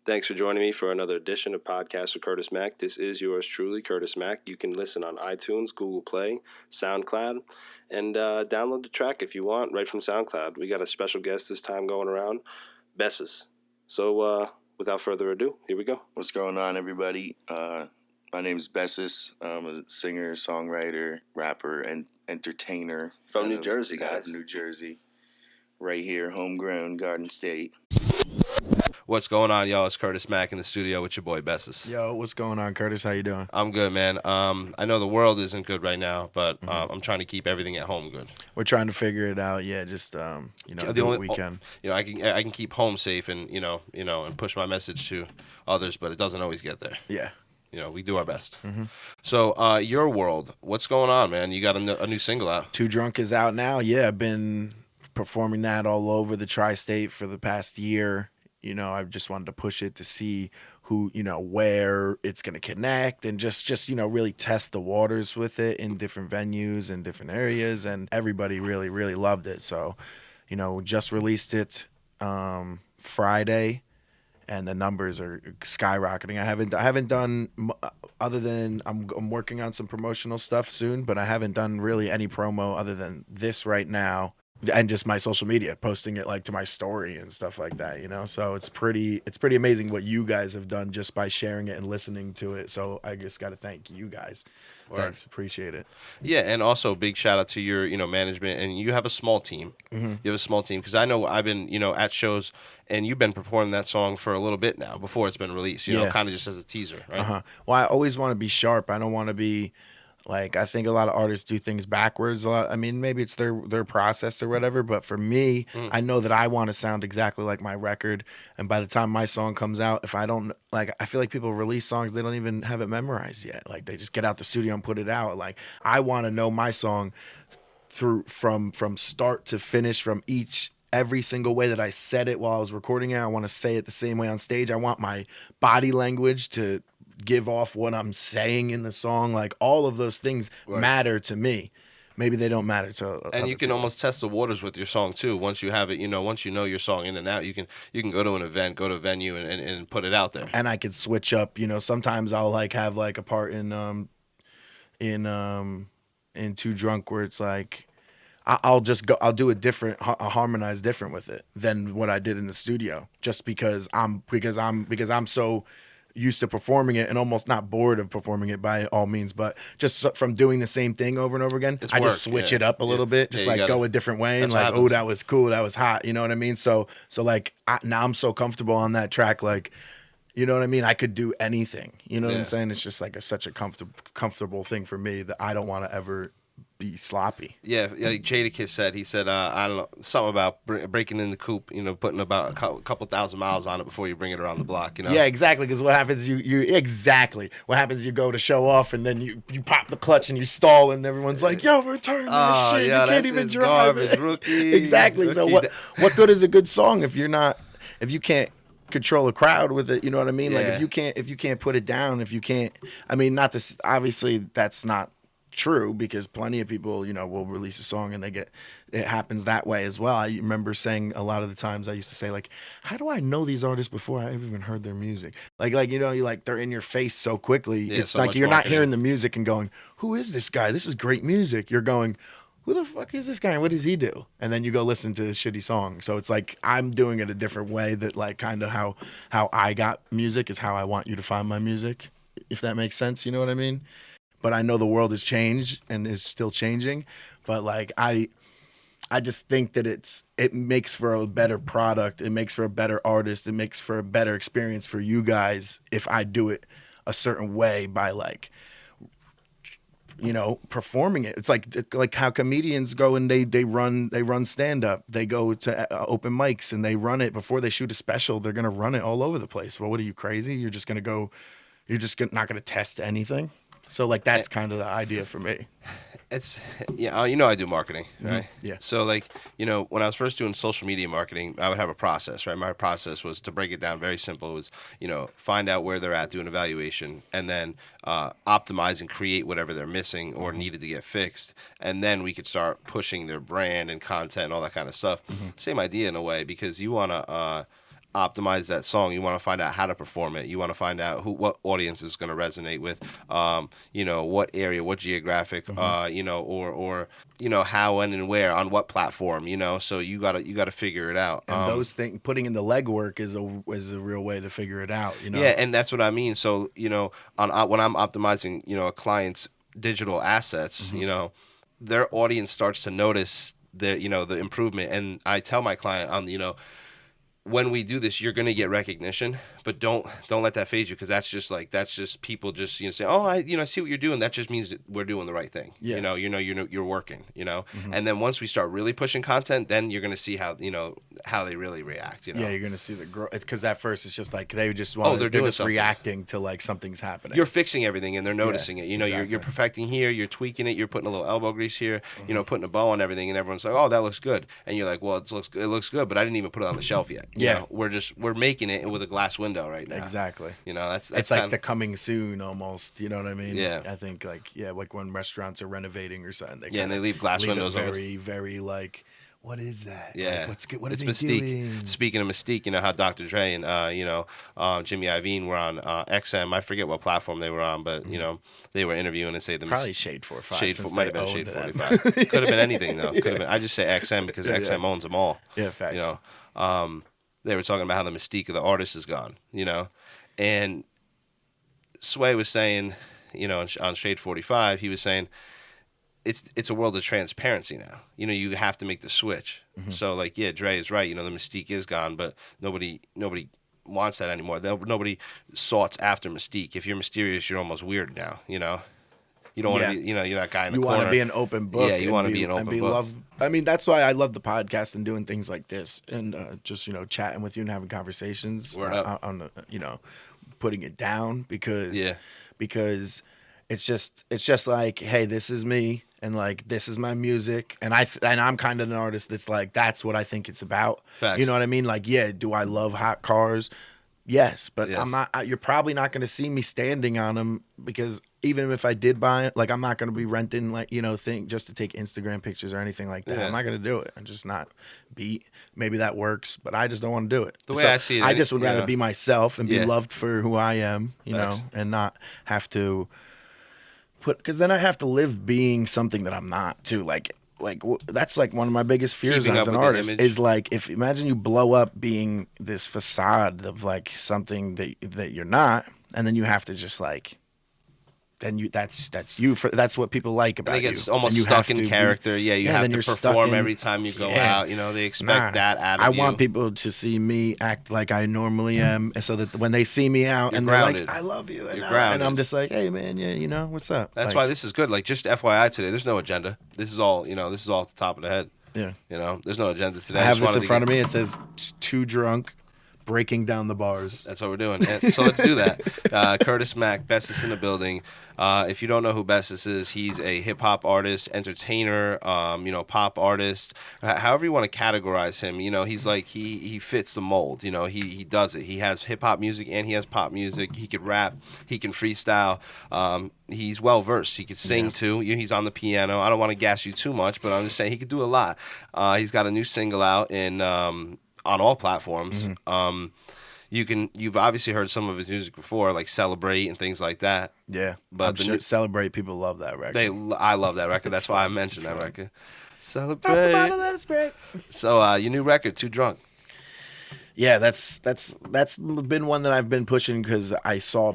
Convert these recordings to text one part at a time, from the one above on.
Thanks for joining me for another edition of Podcast with Curtis Mack. This is yours truly, Curtis Mack. You can listen on iTunes, Google Play, SoundCloud, and download the track if you want right from SoundCloud. We got a special guest this time going around, Bessas. So without further ado, here we go. What's going on, everybody? My name is Bessas. I'm a singer, songwriter, rapper, and entertainer. From New Jersey, guys. New Jersey. Right here, homegrown, Garden State. What's going on, y'all? It's Curtis Mack in the studio with your boy Bessas. Yo, what's going on, Curtis? How you doing? I'm good, man. I know the world isn't good right now, but I'm trying to keep everything at home good. We're trying to figure it out. Yeah, just do what we can. I can keep home safe and and push my message to others, but it doesn't always get there. Yeah. We do our best. Mm-hmm. So, your world, what's going on, man? You got a new single out. Too Drunk is out now. Yeah, I've been performing that all over the tri-state for the past year. I just wanted to push it to see who, where it's going to connect and just really test the waters with it in different venues and different areas. And everybody really, really loved it. So, just released it Friday and the numbers are skyrocketing. I haven't done other than I'm working on some promotional stuff soon, but I haven't done really any promo other than this right now. And just my social media, posting it like to my story and stuff like that, So it's pretty amazing what you guys have done just by sharing it and listening to it. So I just got to thank you guys. Word. Thanks, appreciate it. Yeah, and also big shout out to your management, and you have a small team. Mm-hmm. You have a small team because I know I've been at shows, and you've been performing that song for a little bit now before it's been released. Kind of just as a teaser, right? Well, I always want to be sharp. I don't want to be. Like, I think a lot of artists do things backwards a lot. I mean, maybe it's their process or whatever, but for me, I know that I want to sound exactly like my record. And by the time my song comes out, if I don't, I feel like people release songs, they don't even have it memorized yet. Like, they just get out the studio and put it out. Like, I want to know my song from start to finish, from every single way that I said it while I was recording it. I want to say it the same way on stage. I want my body language to give off what I'm saying in the song. Like, all of those things matter to me. Maybe they don't matter to and you can people. Almost test the waters with your song too. Once you have it, once you know your song in and out, you can go to an event, go to a venue, and put it out there. And I could switch up. Sometimes I'll have a part in Too Drunk where it's like I'll do a different, harmonize different with it than what I did in the studio, just because I'm so used to performing it and almost not bored of performing it by all means, but just from doing the same thing over and over again, I just switch it up a little bit, just go a different way and oh, that was cool, that was hot, you know what I mean? So now I'm so comfortable on that track, you know what I mean? I could do anything, you know what I'm saying? It's just such a comfortable thing for me that I don't want to ever be sloppy. Yeah, like Jadakiss said, I don't know, something about breaking in the coupe, putting about a couple thousand miles on it before you bring it around the block, Yeah, exactly, because what happens, what happens, you go to show off, and then you pop the clutch, and you stall, and everyone's like, yo, return that shit, you can't even drive it. Rookie. Exactly, so what good is a good song if you can't control a crowd with it, you know what I mean? Yeah. Like, if you can't put it down, if you can't, I mean, not this, obviously, that's not true, because plenty of people will release a song and it happens that way as well. I remember saying a lot of the times I used to say, how do I know these artists before I even heard their music? They're in your face so quickly. Yeah, it's so like you're not marketing. hearing the music and going, who is this guy? This is great music. You're going, who the fuck is this guy? What does he do? And then you go listen to a shitty song. So it's like I'm doing it a different way, that kind of how I got music is how I want you to find my music, if that makes sense. You know what I mean? But I know the world has changed and is still changing. But I just think that it makes for a better product. It makes for a better artist. It makes for a better experience for you guys if I do it a certain way by performing it. It's like how comedians go and they run stand up. They go to open mics and they run it before they shoot a special. They're gonna run it all over the place. Well, what are you, crazy? You're just not gonna test anything. So that's kind of the idea for me. It's I do marketing, right? Mm-hmm. Yeah. So when I was first doing social media marketing, I would have a process, right? My process was, to break it down very simple, was find out where they're at, do an evaluation, and then optimize and create whatever they're missing or needed to get fixed, and then we could start pushing their brand and content and all that kind of stuff. Mm-hmm. Same idea in a way, because you want to optimize that song. You want to find out how to perform it. You want to find out what audience is going to resonate with. What area, what geographic, or how, when, and where, on what platform. So you gotta figure it out. And those things, putting in the legwork is a real way to figure it out. Yeah, and that's what I mean. So when I'm optimizing, a client's digital assets, their audience starts to notice the improvement, and I tell my client when we do this, you're going to get recognition, but don't let that phase you, because that's just people just say, oh, I see what you're doing. That just means that we're doing the right thing. Yeah. You're working. And then once we start really pushing content, then you're going to see how they really react. Yeah, you're going to see the growth, because at first it's just like they just they're just something. reacting to like something's happening. You're fixing everything, and they're noticing it. Exactly. You're perfecting here, you're tweaking it, you're putting a little elbow grease here, putting a bow on everything, and everyone's like, oh, that looks good, and you're like, well, it looks good, but I didn't even put it on the shelf yet. We're making it with a glass window right now. Exactly. That's it's like the coming soon almost. You know what I mean? Yeah. I think like when restaurants are renovating or something. And they leave glass windows very, very like, what is that? Yeah. Like, what's good? What it's is he Mystique. doing? Speaking of Mystique, how Dr. Dre and Jimmy Iovine were on XM. I forget what platform they were on, but they were interviewing and say the probably Shade 45. Might have been Shade 45. Could have been anything though. Could have been. I just say XM because XM owns them all. Yeah, facts. They were talking about how the mystique of the artist is gone. And Sway was saying, on Shade 45, he was saying, it's a world of transparency now. You have to make the switch. Mm-hmm. So Dre is right. The mystique is gone, but nobody wants that anymore. Nobody soughts after mystique. If you're mysterious, you're almost weird now. You don't want to be, you're that guy in the corner. You want to be an open book. Yeah, you want to be an open book. Loved. I mean, that's why I love the podcast and doing things like this, and just chatting with you and having conversations on putting it down, because it's just like, hey, this is me, and like this is my music, and I'm kind of an artist that's like, that's what I think it's about. Facts. You know what I mean? Like, do I love hot cars? Yes, but I'm not. You're probably not going to see me standing on them, because even if I did buy it, like, I'm not going to be renting thing just to take Instagram pictures or anything like that. Yeah. I'm not going to do it. I'm just not beat. Maybe that works, but I just don't want to do it. The way I see it, I just would rather be myself and be loved for who I am, Facts. and not have to because then I have to live being something that I'm not too. Like that's like one of my biggest fears Keeping as up an with the artist image. is like, if imagine you blow up being this facade of like something that you're not, and then you have to just like, then that's you, that's what people like about They you. get almost And you stuck have in to character. You have then to you're stuck perform in- every time you go Yeah. out. They expect that out of I you. want people to see me act like I normally am, so that when they see me out, You're and grounded. they're like, "I love you," and, You're and grounded. I'm just like, "Hey, man, yeah, what's up?" That's Like, why this is good. Like, just FYI today, there's no agenda. This is all, this is all off the top of the head. Yeah. There's no agenda today. I have this in front of me. It says "Too drunk, breaking down the bars." That's what we're doing. And so let's do that. Curtis Mack, Bessas in the building. If you don't know who Bessas is, he's a hip hop artist, entertainer, pop artist, however you want to categorize him. He's like, he fits the mold. He does it. He has hip hop music and he has pop music. He could rap. He can freestyle. He's well versed. He could sing too. He's on the piano. I don't want to gas you too much, but I'm just saying he could do a lot. He's got a new single out on all platforms. Mm-hmm. You've obviously heard some of his music before, like "Celebrate" and things like that. Yeah, But I'm the sure new- Celebrate people love that record. I love that record. That's why I mentioned that record. Pop the bottle, Celebrate. let it spread. So your new record, "Too Drunk." Yeah, that's been one that I've been pushing, because I saw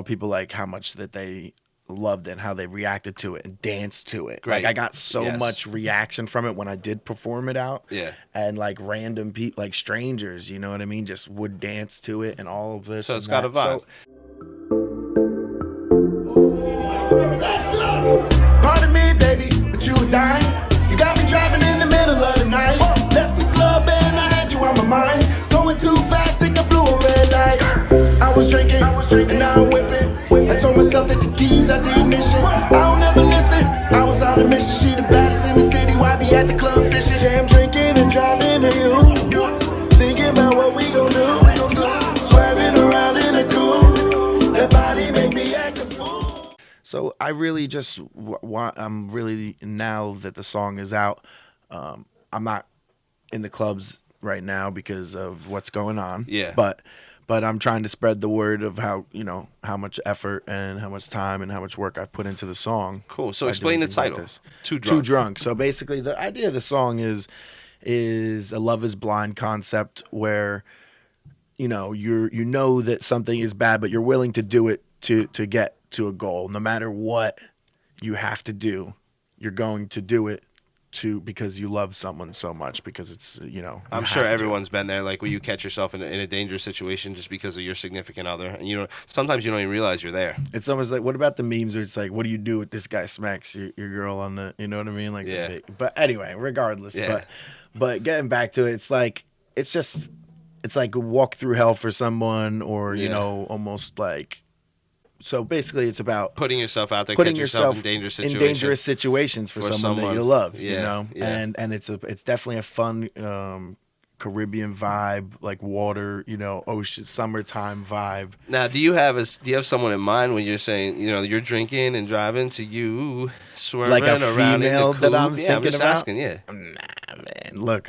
people like how much that they loved and how they reacted to it and danced to it. Great. Like, I got so Yes. much reaction from it when I did perform it out. Yeah. And like random people, like strangers, you know what I mean, just would dance to it and all of this. So and it's got a that. Pardon me, baby, but you were dying. You got me driving in the middle of the night. Left the club and I had you on my mind. Going too fast, think I blew a red light. I was drinking, and now I'm whipping. I told myself that the keys are the ignition. I don't ever listen. I was on a mission. She the baddest in the city. Why be at the club fishing? Yeah, I'm drinking and driving to you. Thinking about what we gon' do. Swerving around in a coupe. That body make me act a fool. So I really just I'm really, now that the song is out, I'm not in the clubs right now because of what's going on. Yeah. But I'm trying to spread the word of how, you know, how much effort and how much time and how much work I've put into the song. Cool. So by explain doing the things like title. this. Too Too drunk. drunk. So basically the idea of the song is a love is blind concept where, you know, you know that something is bad, but you're willing to do it to get to a goal. No matter what you have to do, you're going to do it because you love someone so much, because it's, you know, I'm you sure have to. everyone's been there, like where you catch yourself in a dangerous situation just because of your significant other, and you know sometimes you don't even realize you're there. It's almost like, what about the memes where it's like, what do you do if this guy smacks your girl on the, you know what I mean? Like, Yeah. But anyway, regardless, Yeah. but getting back to it, it's like, it's like a walk through hell for someone, or, you Yeah. know, almost like, so basically it's about Putting yourself out there, putting catch yourself in dangerous situations for For someone that you someone. love, you Yeah, know? yeah. And it's definitely a fun, Caribbean vibe, like water, you know, ocean, summertime vibe. Now, do you have someone in mind when you're saying, you know, you're drinking and driving to you swerving Like a around in female the that coupe? I'm Yeah, I'm thinking just about? asking, yeah. Nah, man. Look,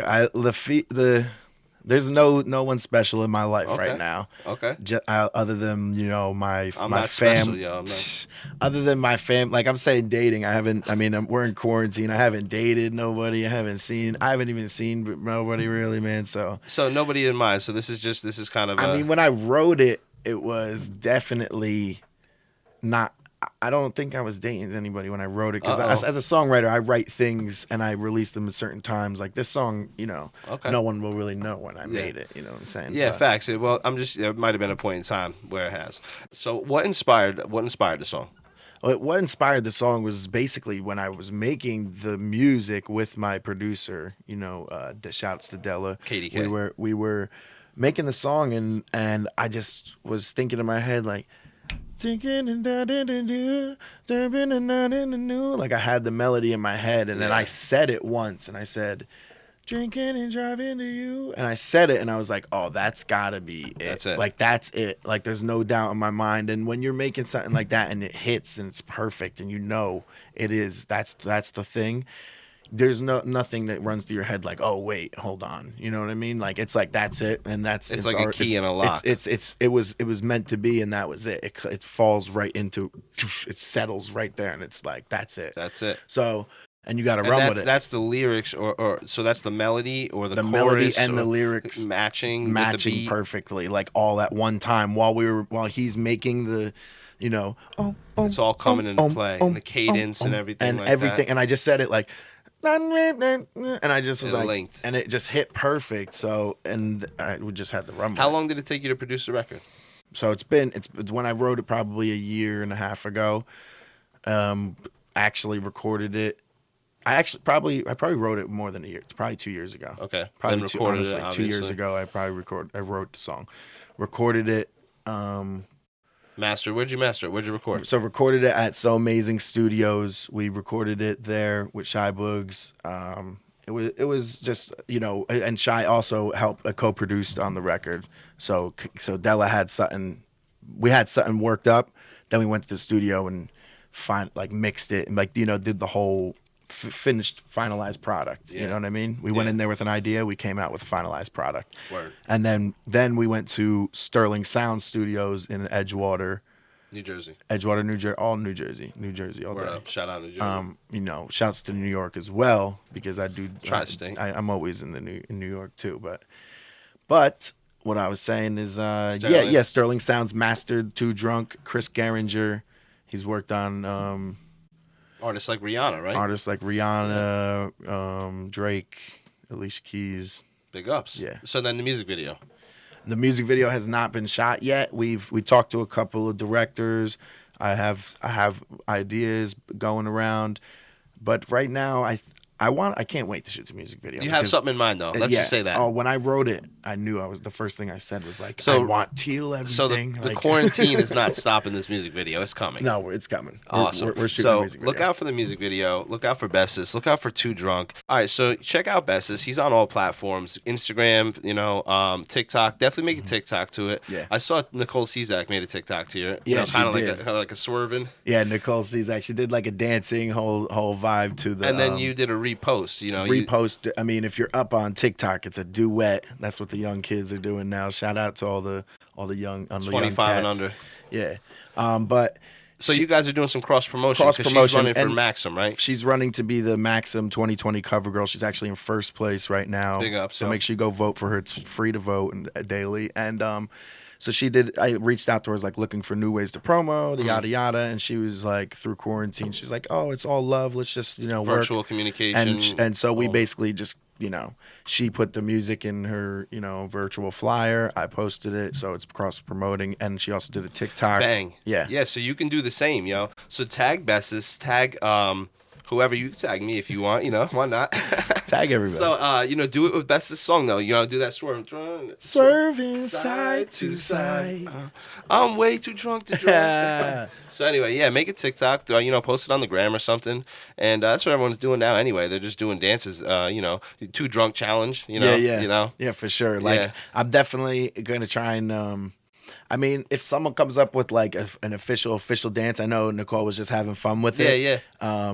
there's no one special in my life Okay. right now. Okay. Other than, you know, my I'm my not fam. special, yo. I'm not. Other than my fam, like I'm saying, dating. We're in quarantine. I haven't dated nobody. I haven't even seen nobody really, man. So So nobody in mind. So this is kind of. I mean, when I wrote it, it was definitely not. I don't think I was dating anybody when I wrote it, because Uh-oh. as a songwriter, I write things and I release them at certain times. Like this song, you know, Okay. no one will really know when I made it. You know what I'm saying? Yeah, But facts. Well, there might have been a point in time where it has. So what inspired the song? what inspired the song was basically when I was making the music with my producer. You know, shouts to Della. KDK. We were making the song, and I just was thinking in my head like. Thinking and like I had the melody in my head, and then I said it once, and I said, "Drinking and driving to you," and I said it, and I was like, "Oh, that's gotta be it. That's it. Like that's it. Like there's no doubt in my mind." And when you're making something like that and it hits and it's perfect, and you know it is, that's the thing. There's nothing that runs through your head like, oh wait, hold on, you know what I mean? Like it's like that's it, and It's like a key and a lock. It was meant to be, and that was it. It falls right into, it settles right there, and it's like that's it. That's it. So, and you got to And run that's with it. that's the lyrics, or so that's the melody or the chorus melody and or the lyrics matching with the beat. perfectly, like all at one time while he's making the, you know, It's all coming into play, and the cadence and everything like that. and I just said it like. And I just was It like, linked. and it just hit perfect. So, and we just had to run. How with it. long did it take you to produce the record? So it's when I wrote it probably a year and a half ago. Actually recorded it. I probably wrote it more than a year. It's probably 2 years ago. Okay. Probably Then recorded it, 2 years obviously. ago. I wrote the song, recorded it. Master, where'd you master it? Where'd you record? So recorded it at So Amazing Studios. We recorded it there with Shy Boogs. It was just, you know, and Shy also helped co-produced on the record. So Della had something, we had something worked up. Then we went to the studio and mixed it and did the whole finished finalized product. Yeah. You know what I mean? We went in there with an idea. We came out with a finalized product. Word. And then we went to Sterling Sound Studios in Edgewater, New Jersey. New Jersey, all New Jersey, all Word day. up. Shout out New Jersey. You know, shouts to New York as well, because I do Tri-state. I'm always in New York too, but what I was saying is Sterling. Sterling Sound's mastered Too Drunk. Chris Geringer, he's worked on Artists like Rihanna, right? artists like Rihanna, Drake, Alicia Keys. Big ups. Yeah. So then the music video. The music video has not been shot yet. We talked to a couple of directors. I have ideas going around, but right now I can't wait to shoot the music video. You have because- something in mind though. Let's just say that. Oh, when I wrote it, I knew the first thing I said was like, So- I want teal So everything. the quarantine is not stopping this music video. It's coming. No, it's coming. Awesome. We're shooting so the music video. look out for the music video. Look out for Bessas. Look out for Too Drunk. All right, so check out Bessas. He's on all platforms: Instagram, TikTok. Definitely make a TikTok to it. Yeah. I saw Nicole Cizak made a TikTok to it. Yeah, she kind of did. like a swerving. Yeah, Nicole C's actually did like a dancing whole vibe to the. And then you did a repost. You know, Repost. I mean, if you're up on TikTok, it's a duet. That's what the young kids are doing now. Shout out to all the young 25 and under. Yeah, but. So you guys are doing some cross promotion because she's running for Maxim, right? She's running to be the Maxim 2020 cover girl. She's actually in first place right now. Big up. So make sure you go vote for her. It's free to vote and daily. And so she did. I reached out to her, like looking for new ways to promo, the yada yada, and she was like, through quarantine, she was like, "Oh, it's all love. Let's just virtual work." communication. And so we basically just she put the music in her virtual flyer. I posted it, so it's cross promoting, and she also did a TikTok. Bang. Yeah. So you can do the same, yo. So tag Bessas, tag whoever. You can tag me if you want, why not? Tag everybody. So do it with Bessas song though. Do that swerving side to side. I'm way too drunk to drive. So anyway, yeah, make a TikTok. Post it on the gram or something, and that's what everyone's doing now. Anyway, they're just doing dances. Too drunk challenge. Yeah, for sure. Like I'm definitely gonna try and. I mean, if someone comes up with like an official dance, I know Nicole was just having fun with it. Yeah.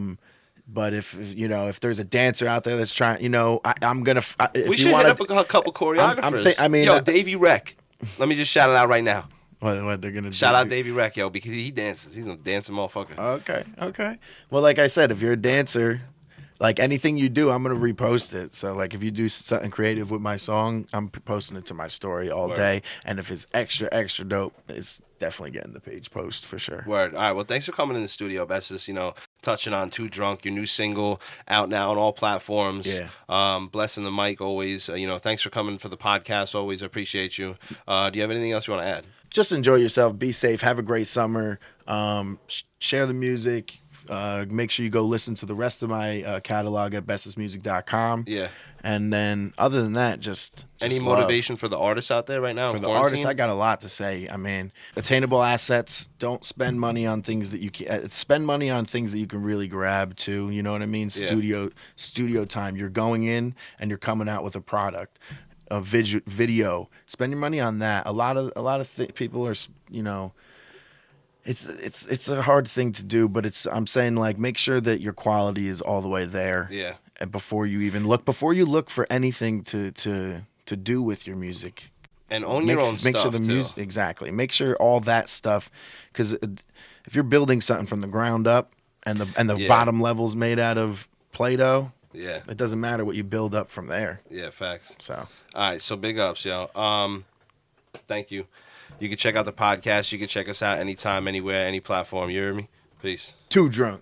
But if there's a dancer out there that's trying, I'm gonna. We should hit up a couple choreographers. Davey Rec. Let me just shout it out right now. What they're gonna shout out Davey Rec, yo, because he dances. He's a dancing motherfucker. Okay. Well, like I said, if you're a dancer, like anything you do, I'm gonna repost it. So like if you do something creative with my song, I'm posting it to my story all day. And if it's extra dope, it's definitely getting the page post for sure. Word. All right. Well, thanks for coming in the studio, Bessas. Touching on Too Drunk, your new single out now on all platforms. Yeah. Blessing the mic always. Thanks for coming for the podcast. Always appreciate you. Do you have anything else you want to add? Just enjoy yourself. Be safe. Have a great summer. Share the music. Make sure you go listen to the rest of my catalog at bessasmusic.com. Yeah. And then other than that, just any love. motivation for the artists out there right now? For the artists, I got a lot to say. I mean, attainable assets. Don't spend money on things that you can. Spend money on things that you can really grab too. You know what I mean? Yeah. Studio time. You're going in and you're coming out with a product, a video. Spend your money on that. A lot of people are It's a hard thing to do, but I'm saying like make sure that your quality is all the way there. Yeah. And before you look for anything to do with your music. And own your own stuff. Make sure the music exactly. Make sure all that stuff, because if you're building something from the ground up and the bottom level's made out of Play-Doh, it doesn't matter what you build up from there. Yeah, facts. So all right, so big ups, yo. Thank you. You can check out the podcast. You can check us out anytime, anywhere, any platform. You hear me? Peace. Too Drunk.